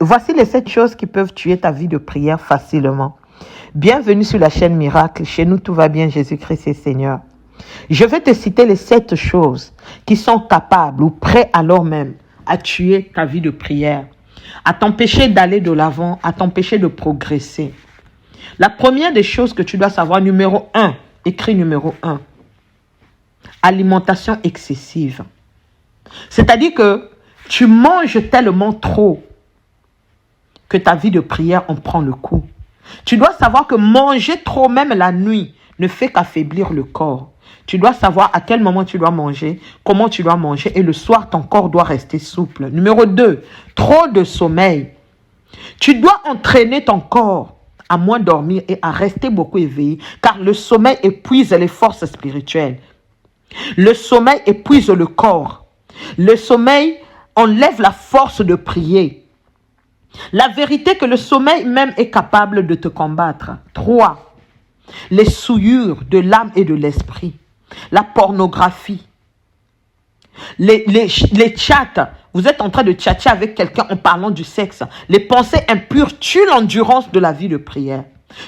Voici les 7 choses qui peuvent tuer ta vie de prière facilement. Bienvenue sur la chaîne Miracle. Chez nous, tout va bien. Jésus-Christ est Seigneur. Je vais te citer les 7 choses qui sont capables ou prêts alors même à tuer ta vie de prière, à t'empêcher d'aller de l'avant, à t'empêcher de progresser. La première des choses que tu dois savoir, numéro 1, écrit numéro 1, alimentation excessive. C'est-à-dire que tu manges tellement trop que ta vie de prière en prend le coup. Tu dois savoir que manger trop, même la nuit, ne fait qu'affaiblir le corps. Tu dois savoir à quel moment tu dois manger, comment tu dois manger, et le soir, ton corps doit rester souple. Numéro 2, trop de sommeil. Tu dois entraîner ton corps à moins dormir et à rester beaucoup éveillé, car le sommeil épuise les forces spirituelles. Le sommeil épuise le corps. Le sommeil enlève la force de prier. La vérité que le sommeil même est capable de te combattre. 3. Les souillures de l'âme et de l'esprit. La pornographie. Les chats. Vous êtes en train de tchatcher avec quelqu'un en parlant du sexe. Les pensées impures tuent l'endurance de la vie de prière.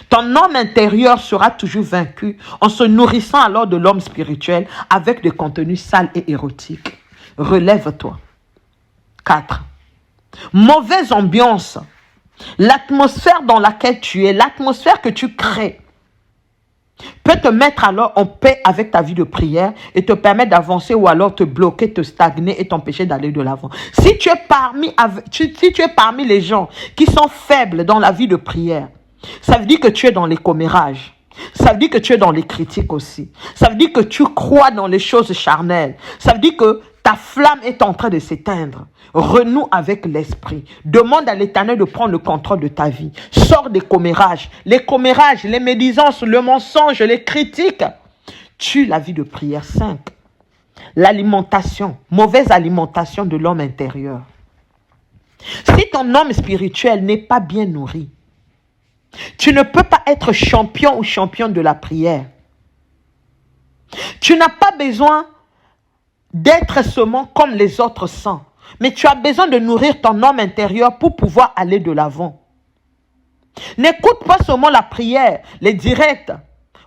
Ton homme intérieur sera toujours vaincu en se nourrissant alors de l'homme spirituel avec des contenus sales et érotiques. Relève-toi. 4. Mauvaise ambiance. L'atmosphère dans laquelle tu es, l'atmosphère que tu crées, peut te mettre alors en paix avec ta vie de prière et te permettre d'avancer ou alors te bloquer, te stagner et t'empêcher d'aller de l'avant. Si tu es parmi les gens qui sont faibles dans la vie de prière, ça veut dire que tu es dans les commérages. Ça veut dire que tu es dans les critiques aussi. Ça veut dire que tu crois dans les choses charnelles. Ça veut dire que ta flamme est en train de s'éteindre. Renoue avec l'esprit. Demande à l'Éternel de prendre le contrôle de ta vie. Sors des commérages. Les commérages, les médisances, le mensonge, les critiques tuent la vie de prière. 5. L'alimentation. Mauvaise alimentation de l'homme intérieur. Si ton homme spirituel n'est pas bien nourri, tu ne peux pas être champion ou championne de la prière. Tu n'as pas besoin d'être seulement comme les autres saints, mais tu as besoin de nourrir ton homme intérieur pour pouvoir aller de l'avant. N'écoute pas seulement la prière, les directs,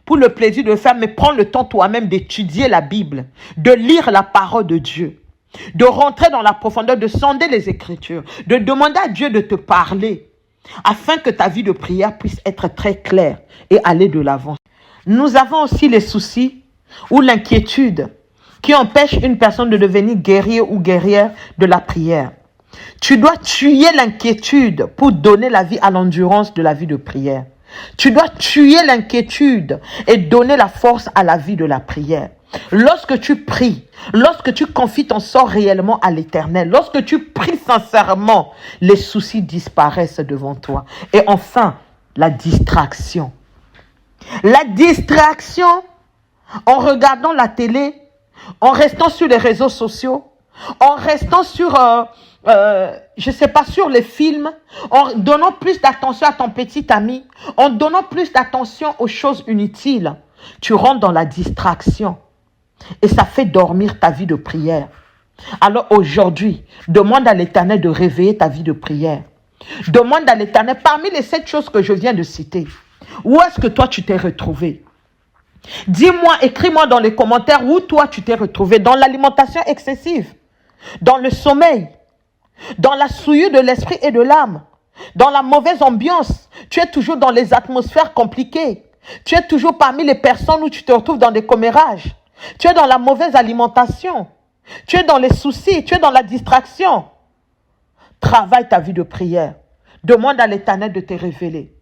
pour le plaisir de le faire, mais prends le temps toi-même d'étudier la Bible, de lire la parole de Dieu, de rentrer dans la profondeur, de sonder les Écritures, de demander à Dieu de te parler, afin que ta vie de prière puisse être très claire et aller de l'avant. Nous avons aussi les soucis ou l'inquiétude qui empêche une personne de devenir guerrier ou guerrière de la prière. Tu dois tuer l'inquiétude pour donner la vie à l'endurance de la vie de prière. Tu dois tuer l'inquiétude et donner la force à la vie de la prière. Lorsque tu pries, lorsque tu confies ton sort réellement à l'Éternel, lorsque tu pries sincèrement, les soucis disparaissent devant toi. Et enfin, la distraction. La distraction en regardant la télé, en restant sur les réseaux sociaux, en restant sur, sur les films, en donnant plus d'attention à ton petit ami, en donnant plus d'attention aux choses inutiles, tu rentres dans la distraction et ça fait dormir ta vie de prière. Alors aujourd'hui, demande à l'Éternel de réveiller ta vie de prière. Demande à l'Éternel, parmi les 7 choses que je viens de citer, où est-ce que toi tu t'es retrouvé? Dis-moi, écris-moi dans les commentaires où toi tu t'es retrouvé. Dans l'alimentation excessive, dans le sommeil, dans la souillure de l'esprit et de l'âme, dans la mauvaise ambiance. Tu es toujours dans les atmosphères compliquées. Tu es toujours parmi les personnes où tu te retrouves dans des commérages. Tu es dans la mauvaise alimentation. Tu es dans les soucis. Tu es dans la distraction. Travaille ta vie de prière. Demande à l'Éternel de te révéler.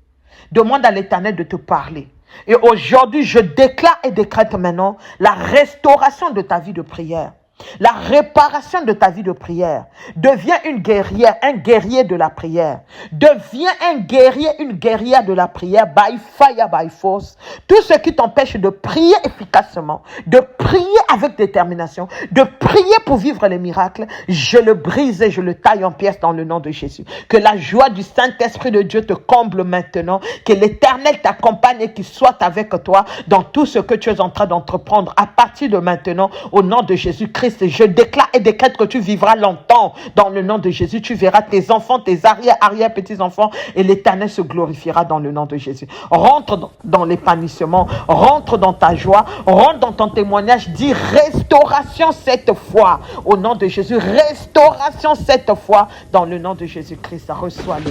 Demande à l'Éternel de te parler. Et aujourd'hui, je déclare et décrète maintenant la restauration de ta vie de prière. La réparation de ta vie de prière. Deviens une guerrière, un guerrier de la prière. Deviens un guerrier, une guerrière de la prière, by fire, by force. Tout ce qui t'empêche de prier efficacement, de prier avec détermination, de prier pour vivre les miracles, je le brise et je le taille en pièces dans le nom de Jésus. Que la joie du Saint-Esprit de Dieu te comble maintenant, que l'Éternel t'accompagne et qu'il soit avec toi dans tout ce que tu es en train d'entreprendre à partir de maintenant, au nom de Jésus-Christ Jésus-Christ, je déclare et décrète que tu vivras longtemps. Dans le nom de Jésus, tu verras tes enfants, tes arrière-petits-enfants et l'Éternel se glorifiera dans le nom de Jésus. Rentre dans l'épanouissement, rentre dans ta joie, rentre dans ton témoignage. Dis restauration cette fois. Au nom de Jésus, restauration cette fois. Dans le nom de Jésus-Christ, reçois-le.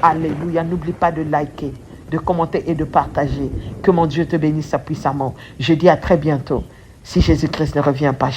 Alléluia. N'oublie pas de liker, de commenter et de partager. Que mon Dieu te bénisse puissamment. Je dis à très bientôt. Si Jésus-Christ ne revient pas.